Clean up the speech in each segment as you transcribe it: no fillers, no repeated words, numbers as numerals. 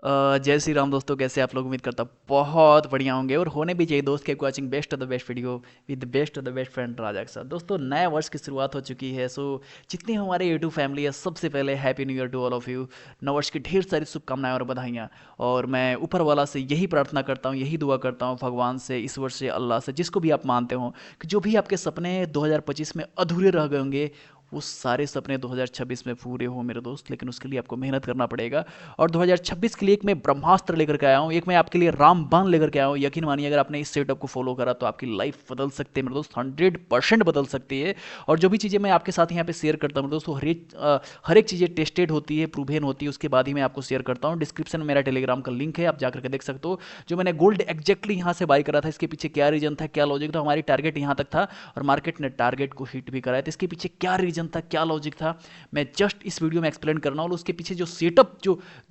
जय श्री राम दोस्तों, कैसे आप लोग? उम्मीद करता हूँ बहुत बढ़िया होंगे और होने भी चाहिए दोस्त के watching best of the best video with best of the best friend Raja के साथ। दोस्तों, नए वर्ष की शुरुआत हो चुकी है। जितनी हमारे यूट्यूब फैमिली है, सबसे पहले happy new year to all of you. नववर्ष की ढेर सारी शुभकामनाएं और बधाइयाँ। और मैं ऊपर वाला से यही प्रार्थना करता हूँ, यही दुआ करता हूँ भगवान से, ईश्वर से, अल्लाह से, जिसको भी आप मानते हो, कि जो भी आपके सपने 2025 में अधूरे रह गए होंगे, वो सारे सपने 2026 में पूरे हो मेरे दोस्त। लेकिन उसके लिए आपको मेहनत करना पड़ेगा। और 2026 के लिए एक मैं ब्रह्मास्त्र लेकर के आया हूँ, एक मैं आपके लिए रामबाण लेकर के आया हूँ। यकीन मानिए, अगर आपने इस सेटअप को फॉलो करा तो आपकी लाइफ बदल सकती है मेरे दोस्त, 100% बदल सकती है। और जो भी चीज़ें मैं आपके साथ यहाँ पे शेयर करता हूँ दोस्तों, हर एक चीज़ें टेस्टेड होती है, प्रूवन होती है, उसके बाद ही मैं आपको शेयर करता हूँ। डिस्क्रिप्शन में मेरा टेलीग्राम का लिंक है, आप जाकर के देख सकते हो। जो मैंने गोल्ड एग्जैक्टली यहाँ से बाई करा था, इसके पीछे क्या रीजन था, क्या लॉजिक था। हमारी टारगेट यहाँ तक था और मार्केट ने टारगेट को हिट भी कराया, तो इसके पीछे क्या रीजन था, क्या लॉजिक था, मैं जस्ट इस वीडियो में एक्सप्लेन करना। और उसके पीछे जो सेटअप,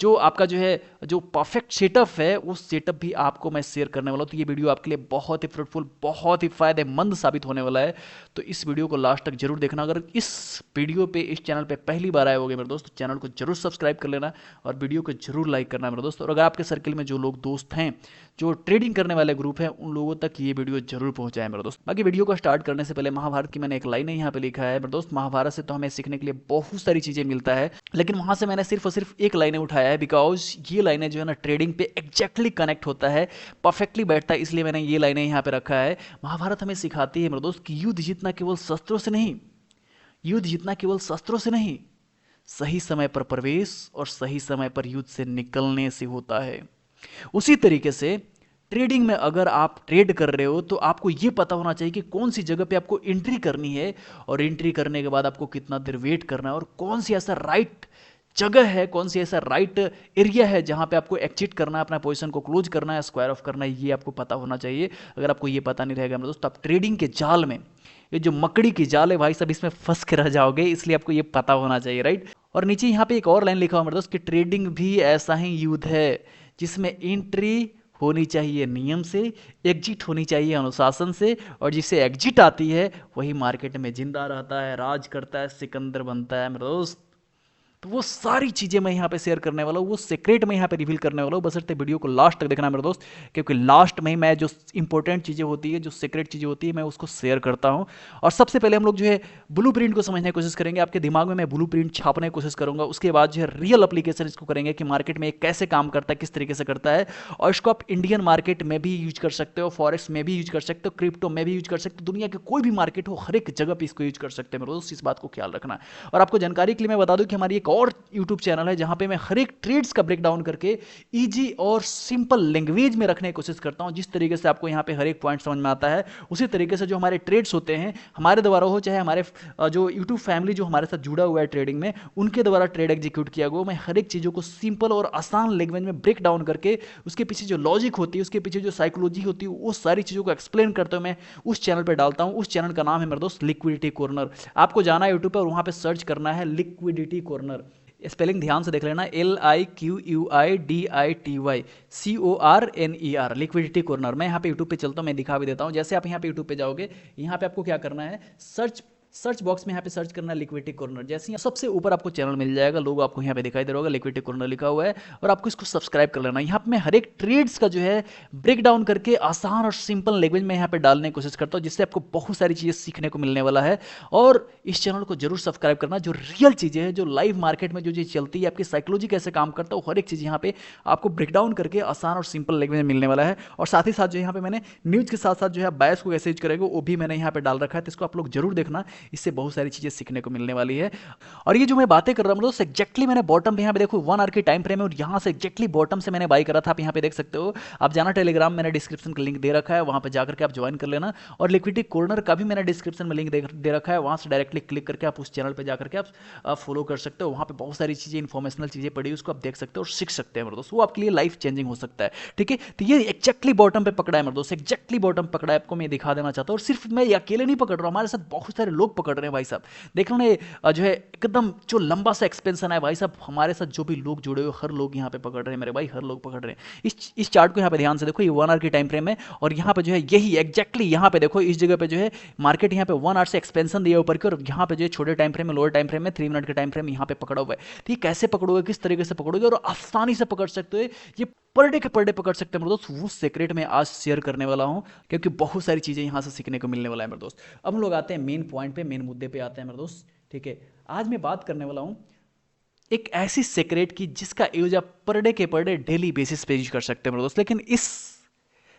जो आपका जो है, जो परफेक्ट सेटअप है, वो सेटअप भी आपको मैं शेयर करने वाला हूँ। तो ये वीडियो आपके लिए बहुत ही फ्रूटफुल, बहुत ही फायदेमंद साबित होने वाला है। तो इस वीडियो को लास्ट तक जरूर देखना। अगर इस वीडियो पे, इस चैनल पे पहली बार आए होगे मेरे दोस्त, तो चैनल को जरूर सब्सक्राइब कर लेना और वीडियो को जरूर लाइक करना मेरे दोस्त। और अगर आपके सर्किल में जो लोग दोस्त हैं, जो ट्रेडिंग करने वाले ग्रुप हैं, उन लोगों तक ये वीडियो जरूर पहुंचाए मेरे दोस्त। बाकी वीडियो को स्टार्ट करने से पहले महाभारत की मैंने एक लाइन यहाँ पे लिखा है मेरे दोस्त। महाभारत से तो हमें सीखने के लिए बहुत सारी चीजें मिलता है, लेकिन वहां से मैंने सिर्फ और सिर्फ एक लाइनें उठाया है, बिकॉज ये लाइनें जो है ना, ट्रेडिंग पे एग्जैक्टली कनेक्ट होता है, परफेक्टली बैठता है, इसलिए मैंने ये लाइनें यहाँ पे रखा है। महाभारत हमें सिखाती है मेरे दोस्त कि युद्ध जीतना केवल शस्त्रों से नहीं, युद्ध जीतना केवल शस्त्रों से नहीं, सही समय पर प्रवेश और सही समय पर युद्ध से निकलने से होता है। उसी तरीके से ट्रेडिंग में अगर आप ट्रेड कर रहे हो, तो आपको यह पता होना चाहिए कि कौन सी जगह पे आपको एंट्री करनी है, और एंट्री करने के बाद आपको कितना देर वेट करना है, और कौन सी ऐसा राइट जगह है, कौन सी ऐसा राइट एरिया है जहां पे आपको एग्जिट करना है, अपना पोजीशन को क्लोज करना है, स्क्वायर ऑफ करना है, ये आपको पता होना चाहिए। अगर आपको ये पता नहीं रहेगा मेरे दोस्त, तो आप ट्रेडिंग के जाल में, ये जो मकड़ी की जाल है भाई, सब इसमें फंस के रह जाओगे। इसलिए आपको ये पता होना चाहिए, राइट। और नीचे यहाँ पे एक और लाइन लिखा हुआ मेरे दोस्त कि ट्रेडिंग भी ऐसा ही युद्ध है जिसमें एंट्री होनी चाहिए नियम से, एग्जिट होनी चाहिए अनुशासन से, और जिसे एग्जिट आती है वही मार्केट में जिंदा रहता है, राज करता है, सिकंदर बनता है मेरे दोस्त। तो वो सारी चीजें मैं यहाँ पे शेयर करने वाला हूँ, वो सीक्रेट मैं यहाँ पे रिवील करने वाला हूँ। बशर्ते वीडियो को लास्ट तक देखना मेरे दोस्त, क्योंकि लास्ट में ही मैं जो इंपॉर्टेंट चीजें होती है, जो सीक्रेट चीजें होती है, मैं उसको शेयर करता हूँ। और सबसे पहले हम लोग जो है ब्लू को समझने की कोशिश करेंगे। आपके दिमाग में मैं ब्लू छापने की कोशिश करूंगा। उसके बाद जो है रियल अप्लीकेशन इसको करेंगे कि मार्केट में कैसे काम करता है, किस तरीके से करता है। और इसको आप इंडियन मार्केट में भी यूज कर सकते हो, फॉरेक्स में भी यूज कर सकते हो, क्रिप्टो में भी यूज कर सकते हो, दुनिया के कोई भी मार्केट हो, हर एक जगह पे इसको यूज कर सकते हैं मेरे दोस्त। इस बात को ख्याल रखना। और आपको जानकारी के लिए मैं बता दूं कि हमारी एक और यूट्यूब चैनल है जहां पे मैं हर एक ट्रेड्स का ब्रेक डाउन करके इजी और सिंपल लैंग्वेज में रखने की कोशिश करता हूं। जिस तरीके से आपको यहां पे हर एक पॉइंट समझ में आता है, उसी तरीके से जो हमारे ट्रेड्स होते हैं, हमारे द्वारा हो चाहे हमारे जो यूट्यूब फैमिली जो हमारे साथ जुड़ा हुआ है ट्रेडिंग में, उनके द्वारा ट्रेड एग्जीक्यूट किया गया, मैं हर एक चीज़ों को सिंपल और आसान लैंग्वेज में ब्रेक डाउन करके उसके पीछे जो लॉजिक होती है, उसके पीछे जो साइकोलॉजी होती है, वो सारी चीज़ों को एक्सप्लेन करते हुए मैं उस चैनल पर डालता हूँ। उस चैनल का नाम है मेरे दोस्त लिक्विडिटी कॉर्नर। आपको जाना है यूट्यूब पर और वहाँ पे सर्च करना है लिक्विडिटी कॉर्नर। स्पेलिंग ध्यान से देख लेना, LIQUIDITY CORNER, लिक्विडिटी कॉर्नर। मैं यहाँ पे यूट्यूब पे चलता हूँ, मैं दिखा भी देता हूँ। जैसे आप यहाँ पे यूट्यूब पे जाओगे, यहाँ पे आपको क्या करना है, सर्च बॉक्स में यहाँ पे सर्च करना है लिक्विडिटी कॉर्नर। जैसे ही सबसे ऊपर आपको चैनल मिल जाएगा, लोगो आपको यहाँ पे दिखाई दे रहा होगा, लिक्विडिटी कॉर्नर लिखा हुआ है, और आपको इसको सब्सक्राइब कर लेना। यहाँ पे मैं हर एक ट्रेड्स का जो है ब्रेक डाउन करके आसान और सिंपल लैंग्वेज में यहाँ पे डालने की कोशिश करता हूँ, जिससे आपको बहुत सारी चीज़ें सीखने को मिलने वाला है। और इस चैनल को जरूर सब्सक्राइब करना। जो रियल चीज़ें हैं, जो लाइव मार्केट में जो चीज़ चलती है, आपकी साइकोलॉजी कैसे काम करता है, हर एक चीज़ यहाँ पे आपको ब्रेक डाउन करके आसान और सिंपल लैंग्वेज में मिलने वाला है। और साथ ही साथ जो यहाँ पे मैंने न्यूज़ के साथ साथ जो है बायस को कैसे यूज करेगा, वो भी मैंने यहाँ पे डाल रखा है। तो इसको आप लोग जरूर देखना, इससे बहुत सारी चीज़ें सीखने को मिलने वाली है। और ये जो मैं बातें कर रहा हूं दोस्त, एग्जैक्टली मैंने बॉटम पे यहाँ पे देखो 1 आवर की टाइम फ्रेम है, और यहाँ से एग्जैक्टली बॉटम से मैंने बाई करा था। आप यहाँ पे देख सकते हो। आप जाना टेलीग्राम, मैंने डिस्क्रिप्शन का लिंक दे रखा है, वहां पे जाकर के आप ज्वाइन कर लेना। और लिक्विडिटी कॉर्नर का भी मैंने डिस्क्रिप्शन में लिंक दे रखा है, वहां से डायरेक्टली क्लिक करके आप उस चैनल पर जाकर के आप फॉलो कर सकते हो। वहां पे बहुत सारी चीजें, इन्फॉर्मेशनल चीजें पड़ी, उसको आप देख सकते हो और सीख सकते हैं मेरे दोस्त। वो आपके लिए लाइफ चेंजिंग हो सकता है, ठीक है। तो ये एग्जैक्टली बॉटम पे पकड़ा है मेरे दोस्त, एग्जैक्टली बॉटम पकड़ा है, आपको मैं दिखा देना चाहता हूँ। और सिर्फ मैं अकेले नहीं पकड़ रहा हूँ, हमारे साथ बहुत सारे लोग लोग पकड़ रहे हैं भाई साहब। देख लो ना जो है एकदम जो लंबा सा एक्सपेंशन है भाई साहब, हमारे साथ जो भी लोग जुड़े हुए हर लोग यहाँ पे पकड़ रहे हैं मेरे भाई, हर लोग पकड़ रहे हैं। इस चार्ट को यहाँ पे ध्यान से देखो, ये 1 आवर की टाइम फ्रेम है और यहाँ पे जो है यही एग्जैक्टली यहाँ पे देखो इस जगह पे जो है मार्केट यहाँ पे 1 आवर से एक्सपेंशन दिया ऊपर की, और यहाँ पे जो है छोटे टाइम फ्रेम में, लोअर टाइम फ्रेम में 3 मिनट का टाइम फ्रेम यहाँ पे पकड़ा हुआ है। तो ये कैसे पकड़ोगे, किस तरीके से पकड़ोगे और आसानी से पकड़ सकते हो, ये पर डे के पर डे पकड़ सकते हैं मेरे दोस्त। वो सीक्रेट मैं आज शेयर करने वाला हूँ क्योंकि बहुत सारी चीज़ें यहाँ से सीखने को मिलने वाला है मेरे दोस्त। अब हम लोग आते हैं मेन पॉइंट पे, मेन मुद्दे पे आते हैं मेरे दोस्त। ठीक है, आज मैं बात करने वाला हूँ एक ऐसी सीक्रेट की जिसका यूज आप पर डे के पर डे डेली बेसिस पे यूज कर सकते हैं मेरे दोस्त। लेकिन इस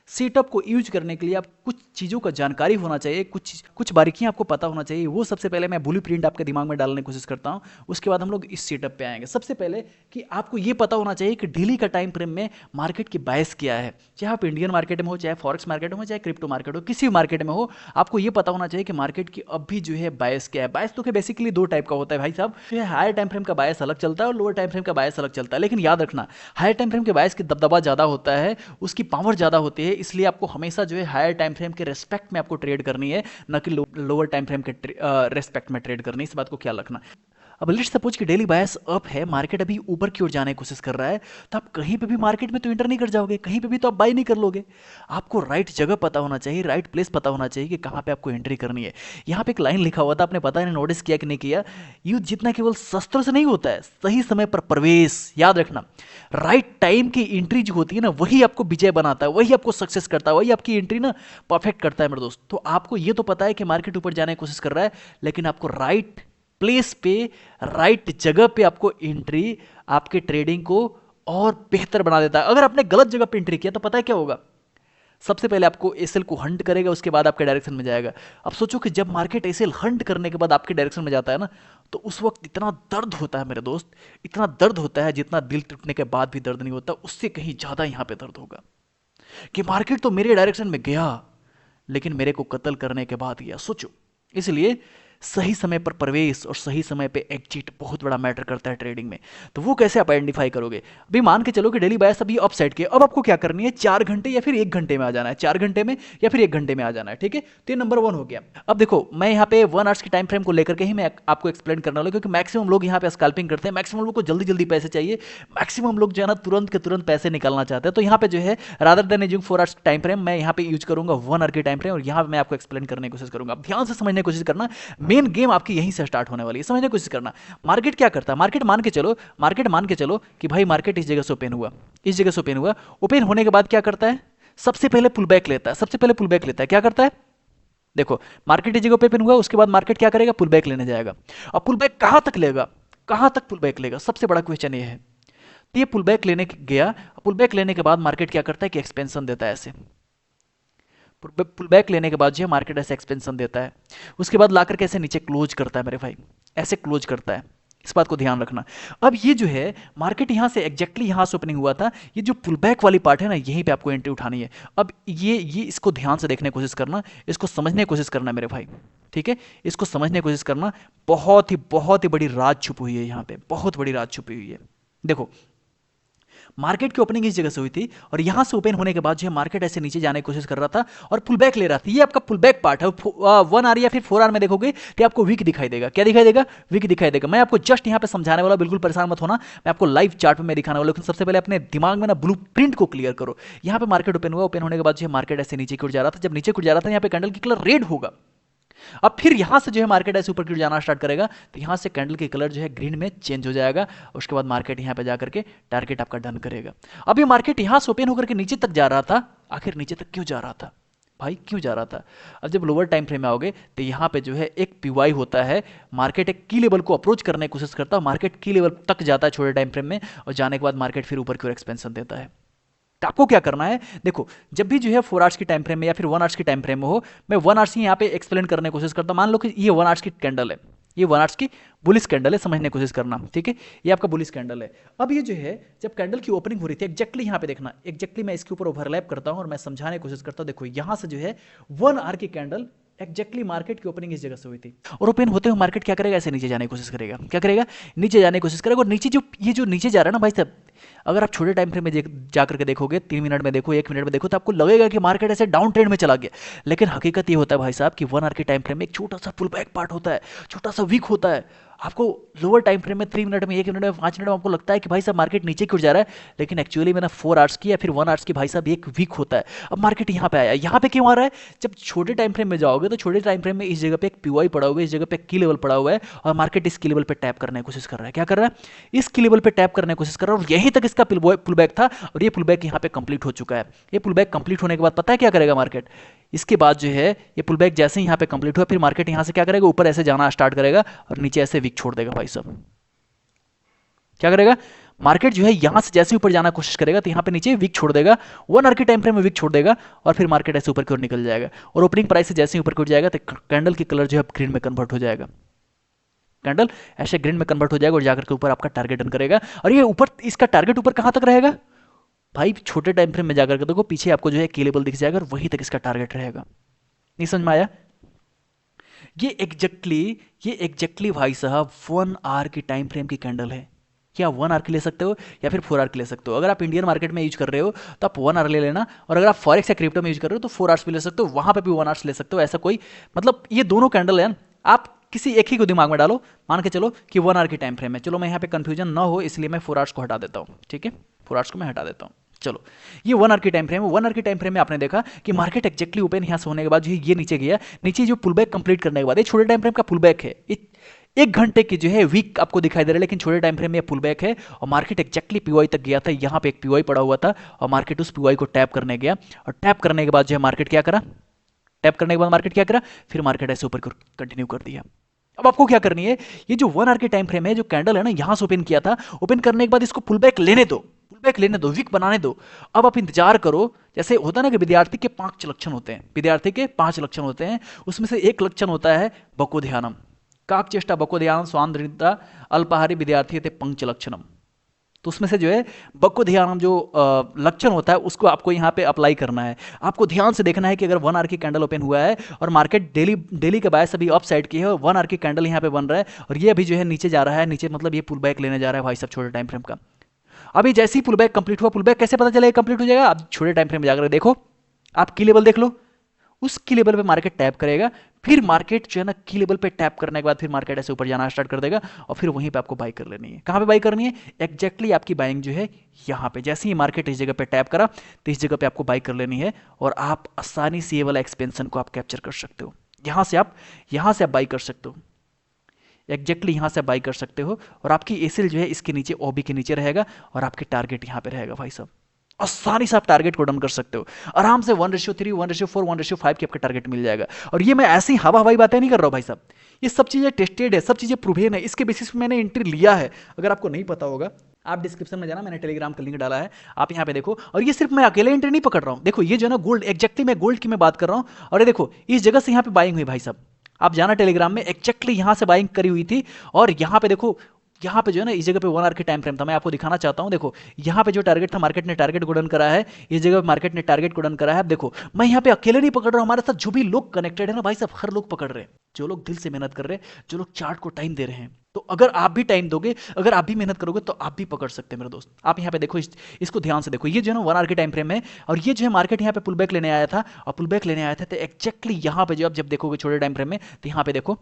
सेटअप को यूज करने के लिए आप कुछ चीज़ों का जानकारी होना चाहिए, कुछ बारीकियां आपको पता होना चाहिए। वो सबसे पहले मैं ब्लूप्रिंट आपके दिमाग में डालने की कोशिश करता हूं, उसके बाद हम लोग इस सेटअप पे आएंगे। सबसे पहले कि आपको ये पता होना चाहिए कि डेली का टाइम फ्रेम में मार्केट की बायस क्या है। चाहे आप इंडियन मार्केट में हो, चाहे फॉरेक्स मार्केट में हो, चाहे क्रिप्टो मार्केट हो, किसी भी मार्केट में हो, आपको ये पता होना चाहिए कि मार्केट की अभी जो है बायस क्या है। बायस तो बेसिकली दो टाइप का होता है भाई साहब, जो है हायर टाइम फ्रेम का बायस अलग चलता है और लोअर टाइम फ्रेम का बायस अलग चलता है। लेकिन याद रखना, हायर टाइम फ्रेम के बायस की दबदबा ज़्यादा होता है, उसकी पावर ज़्यादा होती है, इसलिए आपको हमेशा जो है हायर टाइम फ्रेम के रेस्पेक्ट में आपको ट्रेड करनी है, न कि लोअर टाइम फ्रेम के रेस्पेक्ट में ट्रेड करनी है। इस बात को ख्याल रखना। अब लेट्स सपोज कि डेली बायस अप है, मार्केट अभी ऊपर की ओर जाने की कोशिश कर रहा है, तो आप कहीं पे भी मार्केट में तो एंटर नहीं कर जाओगे, कहीं पे भी तो आप बाय नहीं कर लोगे। आपको राइट जगह पता होना चाहिए, राइट प्लेस पता होना चाहिए कि कहाँ पे आपको एंट्री करनी है। यहाँ पे एक लाइन लिखा हुआ था, आपने पता नहीं नोटिस किया कि नहीं किया, युद्ध जीतना केवल शस्त्रों से नहीं होता है, सही समय पर प्रवेश। याद रखना, राइट टाइम की एंट्री जो होती है ना, वही आपको विजय बनाता है, वही आपको सक्सेस करता है, वही आपकी एंट्री ना परफेक्ट करता है मेरे दोस्त। तो आपको ये तो पता है कि मार्केट ऊपर जाने की कोशिश कर रहा है, लेकिन आपको राइट प्लेस पे, राइट जगह पे आपको एंट्री आपके ट्रेडिंग को और बेहतर बना देता है। अगर आपने गलत जगह पे एंट्री किया तो पता है क्या होगा, सबसे पहले आपको एसएल को हंट करेगा, उसके बाद आपके डायरेक्शन में जाएगा। अब सोचो कि जब मार्केट एसएल हंट करने के बाद आपके डायरेक्शन में जाता है ना, तो उस वक्त इतना दर्द होता है मेरे दोस्त, इतना दर्द होता है जितना दिल टूटने के बाद भी दर्द नहीं होता, उससे कहीं ज्यादा यहां पे दर्द होगा कि मार्केट तो मेरे डायरेक्शन में गया लेकिन मेरे को कत्ल करने के बाद गया। सोचो, इसलिए सही समय पर प्रवेश और सही समय पे एग्जिट बहुत बड़ा मैटर करता है ट्रेडिंग में। तो वो कैसे आप आइडेंटिफाई करोगे? अभी मान के चलो कि डेली बायस अभी अप साइड के, अब आपको क्या करनी है, 4 घंटे या फिर 1 घंटे में आ जाना है, 4 घंटे में या फिर 1 घंटे में आ जाना है। ठीक है, तो ये नंबर 1 हो गया। अब देखो, मैं यहाँ पे 1 आवर्स की टाइम फ्रेम को लेकर के ही मैं आपको एक्सप्लेन करने वाला हूं, क्योंकि मैक्सिमम लोग यहाँ पे स्कैल्पिंग करते हैं, मैक्सिमम लोग को जल्दी जल्दी पैसे चाहिए, मैक्सिमम लोग जो है ना तुरंत के तुरंत पैसे निकालना चाहते हैं। तो यहाँ पे जो है rather than using 4 hours time frame, मैं यहाँ पे यूज करूंगा 1 आवर की टाइम फ्रेम, और यहाँ पे मैं आपको एक्सप्लेन करने की कोशिश करूंगा। अब ध्यान से समझने की कोशिश करना, मेन गेम आपकी यहीं से स्टार्ट होने वाली है, समझने की कोशिश करना। मार्केट क्या करता है, मार्केट मान के चलो कि भाई मार्केट इस जगह से ओपन हुआ, इस जगह से ओपन हुआ, ओपन होने के बाद क्या करता है, सबसे पहले पुल बैक लेता है, सबसे पहले पुल बैक लेता है। क्या करता है, देखो मार्केट इस जगह पे ओपन हुआ, उसके बाद मार्केट क्या करेगा, पुल बैक लेने जाएगा। अब पुल बैक कहां तक लेगा, कहां तक पुल बैक लेगा, सबसे बड़ा क्वेश्चन ये है। तो ये पुल बैक लेने गया, पुल बैक लेने के बाद मार्केट क्या करता है कि एक्सपेंशन देता है, ऐसे पुल बैक लेने के बाद जो है मार्केट ऐसे एक्सपेंशन देता है, उसके बाद लाकर कैसे नीचे क्लोज करता है मेरे भाई, ऐसे क्लोज करता है। इस बात को ध्यान रखना। अब ये जो है मार्केट यहाँ से एग्जैक्टली यहाँ से ओपनिंग हुआ था, ये जो पुल बैक वाली पार्ट है ना, यहीं पे आपको एंट्री उठानी है। अब ये इसको ध्यान से देखने की कोशिश करना, इसको समझने की कोशिश करना मेरे भाई, ठीक है, इसको समझने की कोशिश करना। बहुत ही बड़ी राज छुपी हुई है यहाँ पे, बहुत बड़ी राज छुपी हुई है। देखो, मार्केट की ओपनिंग इस जगह से हुई थी और यहां से ओपन होने के बाद जो है मार्केट ऐसे नीचे जाने की कोशिश कर रहा था और पुल बैक ले रहा था। ये आपका पुल बैक पार्ट है। 1 आवर या फिर 4 आवर में देखोगे तो आपको वीक दिखाई देगा। क्या दिखाई देगा, वीक दिखाई देगा। मैं आपको जस्ट यहां पे समझाने वाला, बिल्कुल परेशान मत होना, मैं आपको लाइव चार्ट में मैं दिखाने वाला। लेकिन सबसे पहले अपने दिमाग में ना ब्लूप्रिंट को क्लियर करो। यहां पे मार्केट ओपन हुआ, ओपन होने के बाद जो है मार्केट ऐसे नीचे की ओर जा रहा था। जब नीचे की ओर जा रहा था, यहाँ पे कैंडल की कलर रेड होगा। अब फिर यहां से जो है मार्केट ऐसे ऊपर की ओर जाना स्टार्ट करेगा, तो यहां से कैंडल की कलर जो है ग्रीन में चेंज हो जाएगा। उसके बाद मार्केट यहां पे जाकर के टारगेट आपका डन करेगा। अब ये मार्केट यहां से ओपन होकर के नीचे तक जा रहा था। आखिर नीचे तक क्यों जा रहा था भाई, क्यों जा रहा था? अब जब लोअर टाइम फ्रेम में आओगे तो यहाँ पे जो है एक पीवाई होता है, मार्केट एक की लेवल को अप्रोच करने की कोशिश करता है, मार्केट की लेवल तक जाता है छोटे टाइम फ्रेम में, और जाने के बाद मार्केट फिर ऊपर की ओर एक्सपेंशन देता है। तो आपको क्या करना है, देखो जब भी जो है 4 आवर्स की टाइम फ्रेम में या फिर 1 आवर्स की टाइम फ्रेम में हो, मैं 1 आवर्स ही यहाँ पे एक्सप्लेन करने की कोशिश करता हूँ। मान लो कि ये 1 आवर्स की कैंडल है, ये 1 आवर्स की बुलिश कैंडल है, समझने की कोशिश करना, ठीक है, ये आपका बुलिश कैंडल है। अब ये जो है जब कैंडल की ओपनिंग हो रही थी, एग्जैक्टली यहाँ पे देखना, एग्जैक्टली मैं इसके ऊपर ओवरलैप करता हूँ और मैं समझाने की कोशिश करता हूँ। देखो यहाँ से जो है 1 आवर की कैंडल एग्जैक्टली मार्केट की ओपनिंग इस जगह से हुई थी, और ओपन होते हुए मार्केट क्या करेगा, ऐसे नीचे जाने की कोशिश करेगा। क्या करेगा, नीचे जाने की कोशिश करेगा। और नीचे जो ये जो नीचे जा रहा है ना भाई साहब, अगर आप छोटे टाइम फ्रेम में जा करके देखोगे, 3 मिनट में देखो, 1 मिनट में देखो, तो आपको लगेगा कि मार्केट ऐसे डाउन ट्रेंड में चला गया। लेकिन हकीकत ये होता है भाई साहब कि 1 आवर के टाइम फ्रेम में एक छोटा सा पुल बैक पार्ट होता है, छोटा सा वीक होता है। आपको लोअर टाइम फ्रेम में 3 मिनट में, 1 मिनट में, 5 मिनट में आपको लगता है कि भाई साहब मार्केट नीचे क्यों जा रहा है, लेकिन एक्चुअली मैंने 4 आवर्स की या फिर 1 आवर्स की भाई साहब एक वीक होता है। अब मार्केट यहाँ पे आया, यहाँ पे क्यों आ रहा है, जब छोटे टाइम फ्रेम में जाओगे तो छोटे टाइम फ्रेम में इस जगह पे एक पीओआई पड़ा हुआ है, इस जगह पे की लेवल पड़ा हुआ है, और मार्केट इस की लेवल पे टैप करने की कोशिश कर रहा है। क्या कर रहा है, इस की लेवल पे टैप करने की कोशिश कर रहा है, और यहीं तक इसका पुल बैक था, और ये पुल बैक यहाँ पे कंप्लीट हो चुका है। ये पुल बैक कंप्लीट होने के बाद पता है क्या करेगा मार्केट, इसके बाद जो है ये पुल बैक जैसे ही यहाँ पे कंप्लीट हुआ, फिर मार्केट यहाँ से क्या करेगा, ऊपर ऐसे जाना स्टार्ट करेगा और नीचे ऐसे वीक छोड़ देगा भाई साहब। क्या करेगा मार्केट जो है, यहां से जैसे ऊपर जाना कोशिश करेगा तो यहाँ पे नीचे वीक छोड़ देगा, 1 आवर के टाइम फ्रेम में वीक छोड़ देगा, और फिर मार्केट ऐसे ऊपर की ओर निकल जाएगा। और ओपनिंग प्राइस से जैसे ही ऊपर की ओर जाएगा तो कैंडल की कलर जो है ग्रीन में कन्वर्ट हो जाएगा, कैंडल ऐसे ग्रीन में कन्वर्ट हो जाएगा, और जाकर के ऊपर आपका टारगेट रन करेगा। और ये ऊपर, इसका टारगेट ऊपर कहां तक रहेगा भाई, छोटे टाइम फ्रेम में जाकर के देखो, पीछे आपको जो है की लेवल दिख जाएगा, और वहीं तक इसका टारगेट रहेगा। नहीं समझ में आया, ये एग्जैक्टली भाई साहब 1 आवर की टाइम फ्रेम की कैंडल है। क्या 1 आवर की ले सकते हो या फिर 4 आवर की ले सकते हो। अगर आप इंडियन मार्केट में यूज कर रहे हो तो आप 1 आवर ले लेना, और अगर आप फॉरेक्स या क्रिप्टो में यूज कर रहे हो तो 4 आवर्स भी ले सकते हो, वहां पे भी 1 आवर्स ले सकते हो। ऐसा कोई मतलब, ये दोनों कैंडल है, आप किसी एक ही को दिमाग में डालो, मान के चलो कि 1 आवर की टाइम फ्रेम है। चलो मैं यहाँ पे कंफ्यूजन ना हो इसलिए मैं 4 आवर्स को हटा देता हूँ, ठीक है, 4 आवर्स को मैं हटा देता हूँ। चलो ये 1 आवर की टाइम फ्रेम है। 1 आवर की टाइम फ्रेम में आपने देखा कि मार्केट एक्जैक्टली ओपन यहाँ से होने के बाद जो ये नीचे गया, नीचे जो पुल बैक कंप्लीट करने के बाद, ये छोटे टाइम फ्रेम का पुल बैक है, 1 घंटे की जो है वीक आपको दिखाई दे रहा है, लेकिन छोटे टाइम फ्रेम में पुल बैक है, और मार्केट एक्जैक्टली पीओआई तक गया था। यहाँ पे एक पीओआई पड़ा हुआ था, और मार्केट उस पीओआई को टैप करने गया, और टैप करने के बाद जो है मार्केट क्या करा, टैप करने के बाद मार्केट क्या करा, फिर मार्केट ऐसे ऊपर कंटिन्यू कर दिया। अब आपको क्या करनी है, ये जो 1 आवर के टाइम फ्रेम है, जो कैंडल है ना, यहां से ओपन किया था, ओपन करने के बाद इसको पुल बैक लेने दो, पुल बैक लेने दो, वीक बनाने दो। अब आप इंतजार करो, जैसे होता है ना कि विद्यार्थी के 5 लक्षण होते हैं, विद्यार्थी के 5 लक्षण होते हैं, उसमें से एक लक्षण होता है बकोध्यानम, काकचेष्टा बकोध्यानम स्वान्द्रिता अल्पाहारी विद्यार्थी थे पंच लक्षणम। तो उसमें से जो है बक्को ध्यान जो लक्षण होता है उसको आपको यहाँ पे अप्लाई करना है। आपको ध्यान से देखना है कि अगर 1 आवर की कैंडल ओपन हुआ है और मार्केट डेली के बायस अभी अप साइड की है, और 1 आवर की कैंडल यहाँ पे बन रहा है, और ये अभी जो है नीचे जा रहा है, नीचे मतलब ये पुल बैक लेने जा रहा है भाई सब छोटे टाइम फ्रेम का। अभी जैसे ही पुल बैक कंप्लीट हुआ, पुल बैक कैसे पता चलेगा कंप्लीट हो जाएगा, आप छोटे टाइम फ्रेम में जाकर देखो, आप की लेवल देख लो, उस की लेवल पे मार्केट टैप करेगा, फिर मार्केट जो है ना की लेवल पे टैप करने के बाद फिर मार्केट ऐसे ऊपर जाना स्टार्ट कर देगा, और फिर वहीं पे आपको बाई कर लेनी है। कहां पे बाई करनी है, एक्जैक्टली आपकी बाइंग जो है यहां पे, जैसे ही मार्केट इस जगह पे टैप करा तो इस जगह पे आपको बाई कर लेनी है, और आप आसानी से ये वाला एक्सपेंशन को आप कैप्चर कर सकते हो। यहां से आप बाई कर सकते हो, एक्जैक्टली यहां से बाई कर सकते हो, और आपकी एसिल जो है इसके नीचे, ओबी के नीचे रहेगा, और आपके टारगेट यहां पे रहेगा भाई साहब। आसानी से आप टारगेट को डन कर सकते हो आराम से, 1:3, 1:4, 1:5 की आपका टारगेट मिल जाएगा। और ये मैं ऐसी हवाई बातें नहीं कर रहा हूं भाई साहब, ये सब चीजें टेस्टेड है, सब चीजें प्रूवन है, इसके बेसिस पे मैंने एंट्री लिया है। अगर आपको नहीं पता होगा, आप डिस्क्रिप्शन में जाना, मैंने टेलीग्राम का लिंक डाला है, आप यहाँ पे देखो। और ये सिर्फ मैं अकेले एंट्री नहीं पकड़ रहा हूँ, देखो ये जो है ना गोल्ड, एक्जैक्टली मैं गोल्ड की मैं बात कर रहा हूँ। और ये देखो इस जगह से यहाँ पे बाइंग हुई भाई साहब, आप जाना टेलीग्राम में, एक्जैक्टली यहां से बाइंग करी हुई थी, और यहाँ पे देखो, यहाँ पे जो है ना इस जगह पे 1 आवर की टाइम फ्रेम था, मैं आपको दिखाना चाहता हूँ। देखो यहाँ पे जो टारगेट था, मार्केट ने टारगेट को डन करा है, इस जगह पे मार्केट ने टारगेट को डन करा है। अब देखो मैं यहाँ पे अकेले नहीं पकड़ रहा हूँ, हमारे साथ जो भी लोग कनेक्टेड है ना भाई साहब, हर लोग पकड़ रहे हैं, जो लोग दिल से मेहनत कर रहे हैं, जो लोग चार्ट को टाइम दे रहे हैं। तो अगर आप भी टाइम दोगे, अगर आप भी मेहनत करोगे, तो आप भी पकड़ सकते हैं मेरे दोस्त। आप यहाँ पे देखो, इसको ध्यान से देखो, ये जो है ना 1 आवर की टाइम फ्रेम है, और ये जो है मार्केट यहाँ पे पुल बैक लेने आया था, और पुल बैक लेने आया था तो एक्जैक्टली यहाँ पे जो आप जब देखोगे छोटे टाइम फ्रेम में, तो यहाँ पे देखो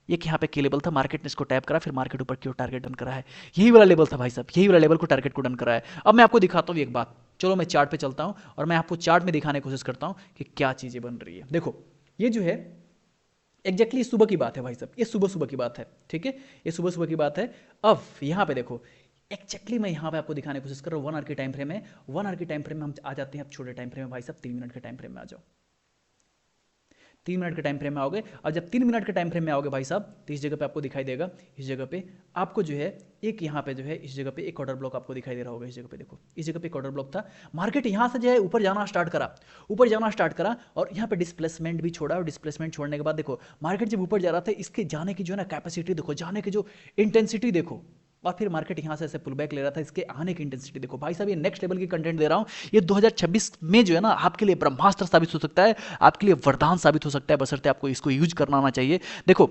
एक यहाँ पे की लेवल था, मार्केट ने इसको टैप करा, फिर मार्केट ऊपर की ओर टारगेट डन करा है। यही वाला लेवल था भाई साहब, यही वाला लेवल को टारगेट को डन करा है। अब मैं आपको दिखाता हूँ एक बात, चलो मैं चार्ट पे चलता हूँ, और मैं आपको चार्ट में दिखाने की कोशिश करता हूँ कि क्या चीजें बन रही है। देखो ये जो है एक्जैक्टली सुबह की बात है भाई साहब, ये सुबह की बात है, ठीक है, ये सुबह की बात है। अब यहाँ पे देखो एक्जैक्टली मैं यहाँ पे आपको दिखाने की कोशिश कर रहा हूँ, 1 आवर की टाइम फ्रेम है, 1 आवर की टाइम फ्रेम में हम आ जाते हैं। अब छोटे टाइम फ्रेम में भाई साहब 3 मिनट के टाइम फ्रेम में आ जाओ, 3 मिनट के टाइम फ्रेम में आओगे, और जब 3 मिनट के टाइम फ्रेम में आओगे भाई साहब, तो इस जगह पे आपको दिखाई देगा, इस जगह पे आपको जो है एक यहाँ पे जो है इस जगह पे एक ऑर्डर ब्लॉक आपको दिखाई दे रहा होगा। इस जगह पे देखो, इस जगह पे एक ऑर्डर ब्लॉक था, मार्केट यहाँ से जो है ऊपर जाना स्टार्ट करा, और यहाँ पे डिस्प्लेसमेंट भी छोड़ा, और डिस्प्लेसमेंट छोड़ने के बाद देखो मार्केट जब ऊपर जा रहा था, इसके जाने की जो है ना कैपेसिटी देखो, जाने की जो इंटेंसिटी देखो, और फिर मार्केट यहाँ से ऐसे पुल बैक ले रहा था। इसके आने की इंटेंसिटी देखो भाई साहब, ये नेक्स्ट लेवल की कंटेंट दे रहा हूँ। ये 2026 में जो है ना आपके लिए ब्रह्मास्त्र साबित हो सकता है, आपके लिए वरदान साबित हो सकता है, बशर्ते आपको इसको यूज करना आना चाहिए। देखो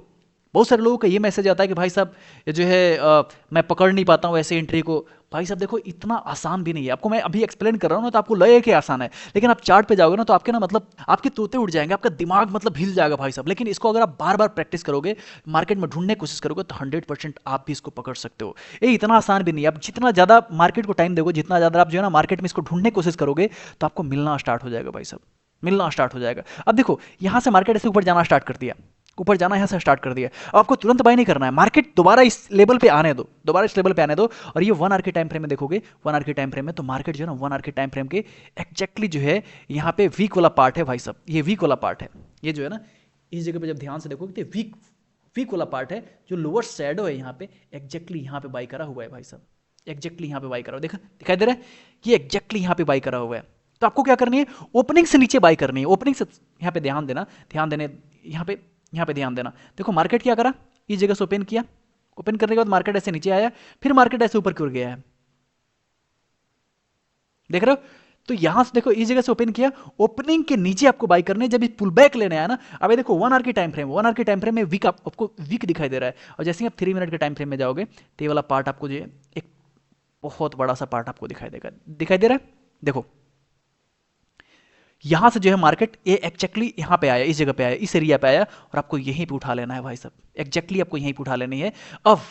बहुत सारे लोगों का ये मैसेज आता है कि भाई साहब ये जो है मैं पकड़ नहीं पाता हूँ ऐसे एंट्री को। भाई साहब देखो इतना आसान भी नहीं है, आपको मैं अभी एक्सप्लेन कर रहा हूँ ना तो आपको लगेगा कि आसान है, लेकिन आप चार्ट पे जाओगे ना तो आपके ना मतलब आपके तोते उड़ जाएंगे, आपका दिमाग मतलब हिल जाएगा भाई साहब। लेकिन इसको अगर आप बार बार प्रैक्टिस करोगे, मार्केट में ढूंढने की कोशिश करोगे तो 100% आप भी इसको पकड़ सकते हो। ये इतना आसान भी नहीं है। आप जितना ज़्यादा मार्केट को टाइम दोगे, जितना ज़्यादा आप जो है ना मार्केट में इसको ढूंढने की कोशिश करोगे, तो आपको मिलना स्टार्ट हो जाएगा भाई साहब, मिलना स्टार्ट हो जाएगा। अब देखो यहाँ से मार्केट ऐसे ऊपर जाना स्टार्ट कर दिया, ऊपर जाना यहाँ से स्टार्ट कर दिया। अब आपको तुरंत बाय नहीं करना है, मार्केट दोबारा इस लेवल पे आने दो, दोबारा इस लेवल पे आने दो। और ये 1 आवर के टाइम फ्रेम में देखोगे, 1 आवर के टाइम फ्रेम में तो मार्केट जो है ना 1 आवर के टाइम फ्रेम के एक्जैक्टली जो है यहाँ पे वीक वाला पार्ट है भाई साहब, ये वीक वाला पार्ट है। ये जो है ना इस जगह पे जब ध्यान से देखोगे तो वीक वीक वाला पार्ट है, जो लोअर शैडो है यहाँ पे एक्जैक्टली यहाँ पे बाई करा हुआ है भाई साहब, एक्जैक्टली यहाँ पे बाई करा हुआ, देखा दिखाई दे रहा है, ये एक्जैक्टली यहाँ पे बाई करा हुआ है। तो आपको क्या करनी है, ओपनिंग से नीचे बाई करनी है, ओपनिंग से यहाँ पे ध्यान देना, ध्यान देने यहाँ पे ध्यान देना। देखो मार्केट क्या करा, इस जगह से ओपन किया, ओपन करने के बाद मार्केट ऐसे नीचे आया, फिर मार्केट ऐसे ऊपर क्यों गया है, देख रहे हो। तो यहां से देखो इस जगह से ओपन किया, ओपनिंग के नीचे आपको बाई करने, जब पुल बैक लेने आया ना, अब ये देखो 1 आवर की टाइम फ्रेम, 1 आवर के टाइम फ्रेम में वीक आपको वीक दिखाई दे रहा है। और जैसे ही आप 3 मिनट के टाइम फ्रेम में जाओगे तो ये वाला पार्ट आपको जो एक बहुत बड़ा सा पार्ट आपको दिखाई देगा, दिखाई दे रहा है। देखो यहां से जो है मार्केट ये एक्जैक्टली यहाँ पे आया, इस जगह पे आया, इस एरिया पे आया, और आपको यहीं पे उठा लेना है भाई साहब, एक्जैक्टली आपको यहीं पे उठा लेनी है। अब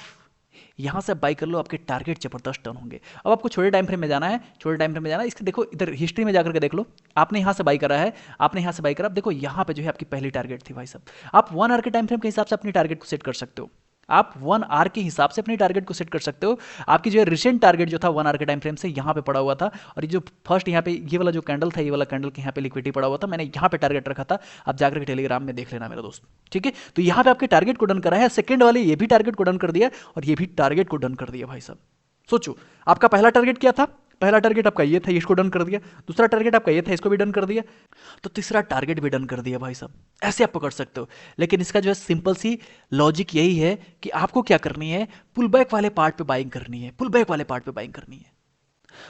यहां से बाई कर लो, आपके टारगेट जबरदस्त टर्न होंगे। अब आपको छोटे टाइम फ्रेम में जाना है, छोटे टाइम फ्रेम में जाना है, इसके देखो इधर हिस्ट्री में जाकर के देख लो, आपने यहां से बाई करा है, आपने यहां से बाई करा, अब देखो यहां पे जो है आपकी पहली टारगेट थी भाई साहब। आप 1 आवर के टाइम फ्रेम के हिसाब से अपनी टारगेट को सेट कर सकते हो, आप 1 आवर के हिसाब से अपनी टारगेट को सेट कर सकते हो। आपकी जो है रिसेंट टारगेट जो था 1 आवर के टाइम फ्रेम से यहाँ पे पड़ा हुआ था, और ये जो फर्स्ट यहाँ पे ये वाला जो कैंडल था, ये वाला कैंडल के यहाँ पे लिक्विडिटी पड़ा हुआ था, मैंने यहाँ पे टारगेट रखा था। आप जाकर के टेलीग्राम में देख लेना मेरा दोस्त, ठीक है। तो यहाँ पे आपके टारगेट को डन करा है, सेकंड वाले ये भी टारगेट को डन कर दिया, और ये भी टारगेट को डन कर दिया भाई साहब। सोचो आपका पहला टारगेट क्या था, पहला टारगेट आपका ये था, इसको डन कर दिया। दूसरा टारगेट आपका ये था, इसको भी डन कर दिया। तो तीसरा टारगेट भी डन कर दिया भाई साहब। ऐसे आप पकड़ सकते हो, लेकिन इसका जो है सिंपल सी लॉजिक यही है कि आपको क्या करनी है, पुल बैक वाले पार्ट पे बाइंग करनी है, पुल बैक वाले पार्ट पे बाइंग करनी है।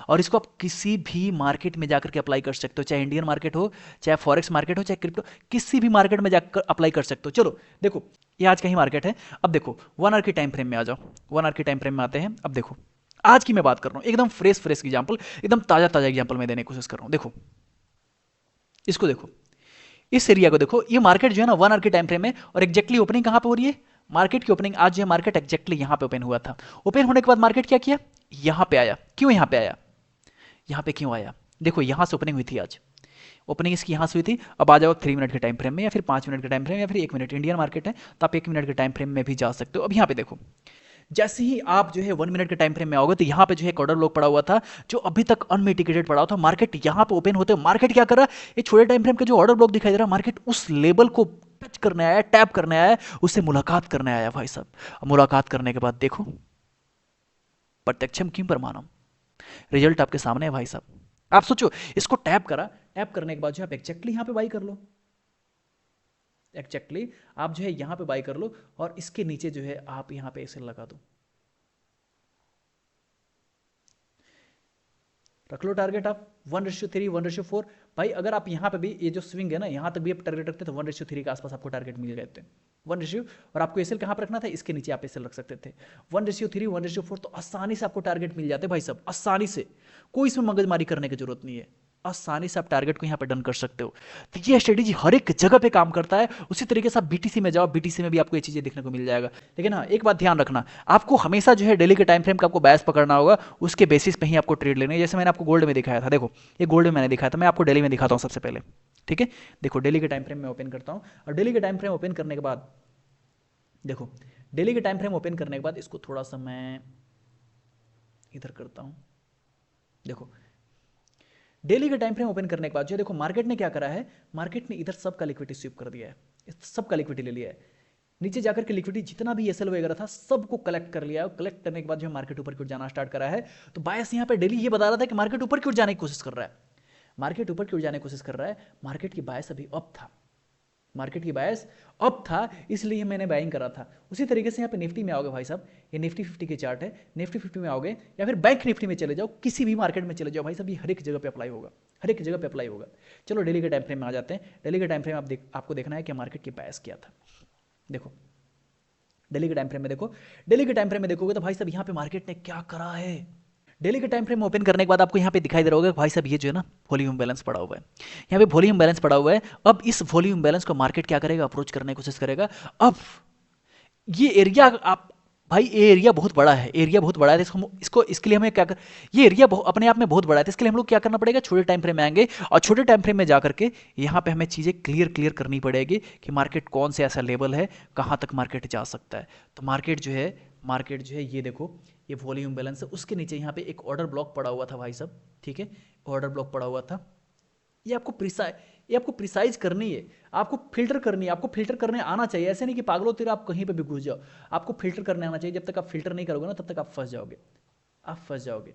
और इसको आप किसी भी मार्केट में जाकर के अप्लाई कर सकते हो, चाहे इंडियन मार्केट हो, चाहे फॉरेक्स मार्केट हो, चाहे क्रिप्टो, किसी भी मार्केट में जाकर अप्लाई कर सकते हो। चलो देखो ये आज का ही मार्केट है। अब देखो 1 आवर के टाइम फ्रेम में आ जाओ, 1 आवर के टाइम फ्रेम में आते हैं। अब देखो आज की मैं बात कर रहा हूं, एकदम फ्रेश एग्जांपल, एकदम ताजा ताजा एग्जांपल मैं देने की कोशिश कर रहा हूं। देखो इसको देखो, इस एरिया को देखो, ये मार्केट जो है ना 1 आवर के टाइम फ्रेम में, और एक्जैक्टली ओपनिंग कहां पे हो रही है, मार्केट की ओपनिंग आज जो है मार्केट एक्जैक्टली यहां पे ओपन हुआ था। ओपन होने के बाद मार्केट क्या किया, यहां पे आया। क्यों यहां पे आया, यहां पे क्यों आया, देखो यहां से ओपनिंग हुई थी आज, ओपनिंग इसकी यहां से हुई थी। अब आ जाओ 3 मिनट के टाइम फ्रेम में, या फिर 5 मिनट के टाइम फ्रेम, या फिर 1 मिनट, इंडियन मार्केट है तो आप 1 मिनट के टाइम फ्रेम में भी जा सकते हो। अब यहां पे देखो, जैसे ही आप जो है 1 मिनट के टाइम फ्रेम में आओगे तो यहां पे जो है एक ऑर्डर ब्लॉक पड़ा हुआ था, जो अभी तक अनमिटिगेटेड पड़ा हुआ था। मार्केट यहां पे ओपन होते मार्केट क्या कर रहा है, ये छोटे टाइम फ्रेम का जो ऑर्डर ब्लॉक दिखाई दे रहा है, मार्केट उस लेवल को टच करने आया, टैप करने आया, उससे मुलाकात करने आया भाई साहब। मुलाकात करने के बाद देखो, प्रत्यक्षम किम प्रमाणम, रिजल्ट आपके सामने है भाई साहब। आप सोचो इसको टैप करा, टैप करने के बाद जो आप एक्जैक्टली यहां पे बाई कर लो, एक्जैक्टली आप जो है यहां पे बाई कर लो, और इसके नीचे जो है आप यहां पे ऐसे लगा दो, रख लो टारगेट आप 1:3, 1:4। भाई अगर आप यहाँ पे भी ये जो स्विंग है ना, यहाँ तक भी आप टारगेट रखते तो 1:3 के आसपास आपको टारगेट मिल गए थे, 1 और आपको एसएल कहाँ पर रखना था, इसके नीचे आप एसएल रख सकते थे। 1:3, 1:4 तो आसानी से आपको टारगेट मिल जाते भाई साहब, आसानी से, कोई इसमें मगजमारी करने की जरूरत नहीं है, आसानी से आप टारगेट को यहाँ पे डन कर सकते हो। तो ये स्ट्रेटेजी हर एक जगह पे काम करता है। उसी तरीके से आप बीटीसी में जाओ, बीटीसी में भी आपको ये चीजें देखने को मिल जाएगा। लेकिन हाँ एक बात ध्यान रखना, आपको हमेशा जो है डेली के टाइम फ्रेम का आपको बैस पकड़ना होगा, उसके बेसिस पे ही आपको ट्रेड लेने है। जैसे मैंने आपको गोल्ड में दिखाया था, देखो ये गोल्ड में मैंने दिखाया था, मैं आपको डेली में दिखाता हूँ सबसे पहले, ठीक है। देखो डेली के टाइम फ्रेम में ओपन करता हूँ, और डेली के टाइम फ्रेम ओपन करने के बाद देखो, डेली के टाइम फ्रेम ओपन करने के बाद इसको थोड़ा सा मैं इधर करता हूँ। देखो डेली का टाइम फ्रेम ओपन करने के बाद जो देखो मार्केट ने क्या करा है, मार्केट ने इधर सबका लिक्विडिटी स्वीप कर दिया है, सबका लिक्विडिटी ले लिया है। नीचे जाकर के लिक्विडिटी जितना भी एसएल वगैरह था सबको कलेक्ट कर लिया है, और कलेक्ट करने के बाद जो मार्केट ऊपर की ओर जाना स्टार्ट करा है। तो बायस यहाँ पे डेली ये बता रहा था कि मार्केट ऊपर की ओर जाने की कोशिश कर रहा है, मार्केट ऊपर की ओर जाने की कोशिश कर रहा है, मार्केट की बायस अभी अप था, मार्केट की बायस अप था, इसलिए मैंने बाइंग करा था। उसी तरीके से यहाँ पे निफ्टी में आओगे भाई साहब, ये निफ्टी 50 के चार्ट है, निफ्टी 50 में आओगे या फिर बैंक निफ्टी में चले जाओ, किसी भी मार्केट में चले जाओ भाई साहब, ये हर एक जगह पे अप्लाई होगा, हर एक जगह पे अप्लाई होगा। चलो डेली के टाइम फ्रेम में आ जाते हैं। डेली के टाइम फ्रेम आपको देखना है कि मार्केट की बायस क्या था। देखो डेली के टाइम फ्रेम में देखो, डेली के टाइम फ्रेम में देखोगे तो भाई साहब यहाँ पे मार्केट ने क्या करा है। डेली के टाइम फ्रेम ओपन करने के बाद आपको यहाँ पे दिखाई दे रहा होगा भाई साहब ये जो है ना वॉल्यूम बैलेंस पड़ा हुआ है, यहाँ पे वॉल्यूम बैलेंस पड़ा हुआ है। अब इस वॉल्यूम बैलेंस को मार्केट क्या करेगा, अप्रोच करने की कोशिश करेगा। अब ये एरिया आप भाई, ये एरिया बहुत बड़ा है, एरिया बहुत बड़ा है, इसको इसके लिए हमें क्या कर, ये एरिया अपने आप में बहुत बड़ा है, तो इसके लिए हम लोग क्या करना पड़ेगा, छोटे टाइम फ्रेम में आएंगे और छोटे टाइम फ्रेम में जाकर के यहाँ पे हमें चीज़ें क्लियर करनी पड़ेगी कि मार्केट कौन से ऐसा लेवल है, कहाँ तक मार्केट जा सकता है। तो मार्केट जो है ये देखो, ये वॉल्यूम बैलेंस है, उसके नीचे यहाँ पे एक ऑर्डर ब्लॉक पड़ा हुआ था भाई साहब, ठीक है, ऑर्डर ब्लॉक पड़ा हुआ था। ये आपको प्रिसाइज करनी है, आपको फिल्टर करनी है, आपको फिल्टर करने आना चाहिए। ऐसे नहीं कि पागलों तेरा आप कहीं पे भी घुस जाओ, आपको फिल्टर करने आना चाहिए। जब तक आप फिल्टर नहीं करोगे ना तब तक आप फंस जाओगे, आप फंस जाओगे।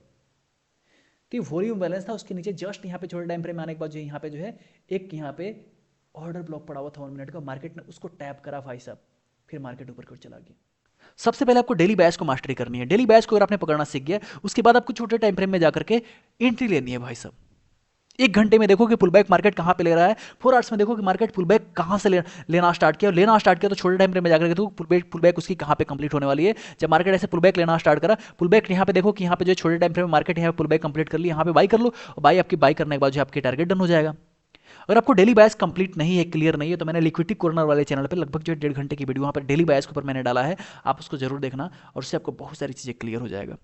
तो ये वॉल्यूम बैलेंस था, उसके नीचे जस्ट यहाँ पे छोटे टाइम फ्रेम में आने के बाद जो यहाँ पे जो है एक यहाँ पे ऑर्डर ब्लॉक पड़ा हुआ था 1 मिनट का, मार्केट ने उसको टैप करा भाई साहब, फिर मार्केट ऊपर की ओर चला गया। सबसे पहले आपको डेली बैच को मास्टरी करनी है। डेली बैच को अगर आपने पकड़ना सीख गया, उसके बाद आपको छोटे टाइम फ्रेम में जाकर के एंट्री लेनी है भाई साहब। 1 घंटे में देखो कि पुल बैक मार्केट कहाँ पे ले रहा है, 4 आवर्स में देखो कि मार्केट पुल बैक कहाँ से लेना स्टार्ट किया, और लेना स्टार्ट किया तो छोटे टाइम फ्रेम में जाकर के देखो पुल बैक उसकी कहाँ पे कंप्लीट होने वाली है। जब मार्केट ऐसे पुल बैक लेना स्टार्ट करा, पुल बैक यहाँ पे देखो कि यहाँ पे जो छोटे टाइम फ्रेम में मार्केट यहाँ पे पुल बैक कंप्लीट कर ली, यहाँ पे बाई कर लो, और बाई आपकी बाई करने के बाद जो आपकी टारगेट डन हो जाएगा। अगर आपको डेली बैच कंप्लीट नहीं है, क्लियर नहीं है, तो मैंने लिक्विडिटी कॉर्नर वाले चैनल पे लगभग जो 1.5 घंटे की वीडियो वहाँ पर डेली बैच के ऊपर मैंने डाला है, आप उसको जरूर देखना, और उससे आपको बहुत सारी चीज़ें क्लियर हो जाएगा।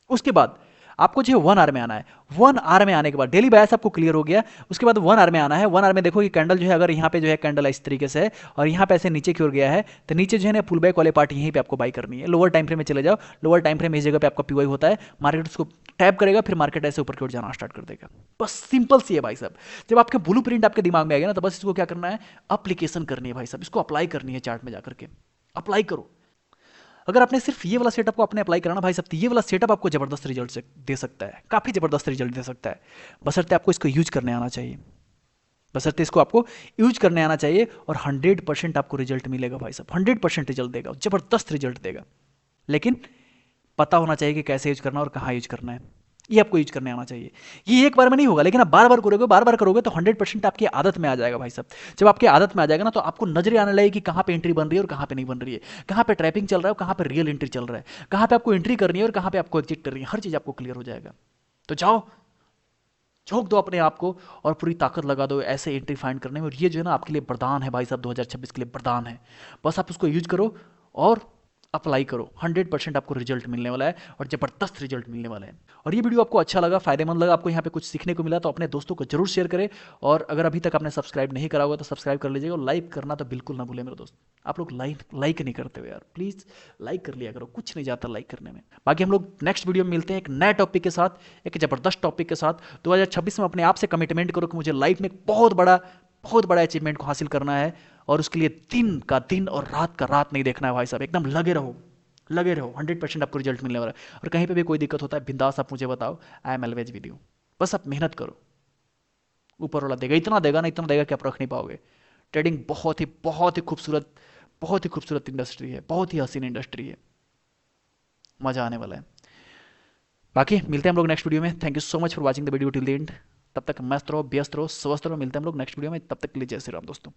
उसके बाद आपको जो है 1 आवर में आना है। 1 आवर में आने के बाद डेली बैच आपको क्लियर हो गया, उसके बाद 1 आवर में आना है। 1 आवर में देखो कि कैंडल जो है, अगर यहाँ पे जो है कैंडल इस तरीके से है और यहाँ पे ऐसे नीचे की ओर गया है, तो नीचे जो है ना पुल बैक वाले पार्ट यहीं पे आपको बाई करनी है। लोअर टाइम फ्रेम में चले जाओ, लोअर टाइम फ्रेम इस जगह पे आपका पीवाई होता है, मार्केट उसको टैप करेगा, फिर मार्केट ऐसे ऊपर की ओर जाना स्टार्ट कर देगा। बस सिंपल सी है भाई साहब। जब आपके ब्लू प्रिंट आपके दिमाग में आ गया ना, तो बस इसको क्या करना है, अप्लीकेशन करनी है भाई साहब, इसको अप्लाई करनी है चार्ट में जाकर के, अप्लाई करो। अगर आपने सिर्फ ये वाला सेटअप को आपने अप्लाई कराना भाई साहब, तो ये वाला सेटअप आपको जबरदस्त रिजल्ट दे सकता है, काफी जबरदस्त रिजल्ट दे सकता है, बशर्ते आपको इसको यूज करने आना चाहिए, बशर्ते इसको आपको यूज करने आना चाहिए। और 100% आपको रिजल्ट मिलेगा भाई साहब, 100% रिजल्ट देगा, जबरदस्त रिजल्ट देगा। लेकिन पता होना चाहिए कि कैसे यूज करना और कहाँ यूज करना है, ये आपको यूज करने आना चाहिए। ये एक बार में नहीं होगा, लेकिन आप बार बार करोगे, बार बार करोगे तो 100% आपकी आदत में आ जाएगा भाई साहब। जब आपकी आदत में आ जाएगा ना, तो आपको नजरें आने लगेगी कि कहाँ पे एंट्री बन रही है और कहाँ पे नहीं बन रही है, कहाँ पे ट्रैपिंग चल रहा है और कहाँ पे रियल एंट्री चल रहा है, कहाँ पे आपको एंट्री करनी है और कहाँ पे आपको एग्जिट करनी है, हर चीज आपको क्लियर हो जाएगा। तो जाओ, झोंक दो अपने आप को और पूरी ताकत लगा दो ऐसे एंट्री फाइंड करने में। और ये जो है ना आपके लिए वरदान है भाई साहब, 2026 के लिए वरदान है। बस आप उसको यूज करो और अप्लाई करो, 100% आपको रिजल्ट मिलने वाला है और ज़बरदस्त रिजल्ट मिलने वाला है। और ये वीडियो आपको अच्छा लगा, फायदेमंद लगा, आपको यहाँ पे कुछ सीखने को मिला, तो अपने दोस्तों को जरूर शेयर करें। और अगर अभी तक आपने सब्सक्राइब नहीं करा होगा तो सब्सक्राइब कर लीजिएगा, और लाइक करना तो बिल्कुल ना भूलें मेरे दोस्त। आप लोग लाइक नहीं करते हो यार, प्लीज़ लाइक कर लिया करो, कुछ नहीं जाता लाइक करने में। बाकी हम लोग नेक्स्ट वीडियो में मिलते हैं एक नए टॉपिक के साथ, एक ज़बरदस्त टॉपिक के साथ। 2026 में अपने आप से कमिटमेंट करो कि मुझे लाइफ में बहुत बड़ा अचीवमेंट को हासिल करना है, और उसके लिए दिन का दिन और रात का रात नहीं देखना है भाई साहब। एकदम लगे रहो, लगे रहो, 100% आपको रिजल्ट मिलने वाला है। और कहीं पे भी कोई दिक्कत होता है, बिंदास आप मुझे बताओ, I am always with you. बस आप मेहनत करो, ऊपर वाला देगा, इतना देगा ना, इतना देगा कि आप रख नहीं पाओगे। ट्रेडिंग बहुत ही खूबसूरत इंडस्ट्री है, बहुत ही हसीन इंडस्ट्री है, मजा आने वाला है। बाकी मिलते हैं हम लोग नेक्स्ट वीडियो में। Thank you so much for watching the video till the end. तब तक मस्त रहो, व्यस्त रहो, स्वस्थ रहो। मिलते हैं हम लोग नेक्स्ट वीडियो में, तब तक के लिए जय श्री राम दोस्तों।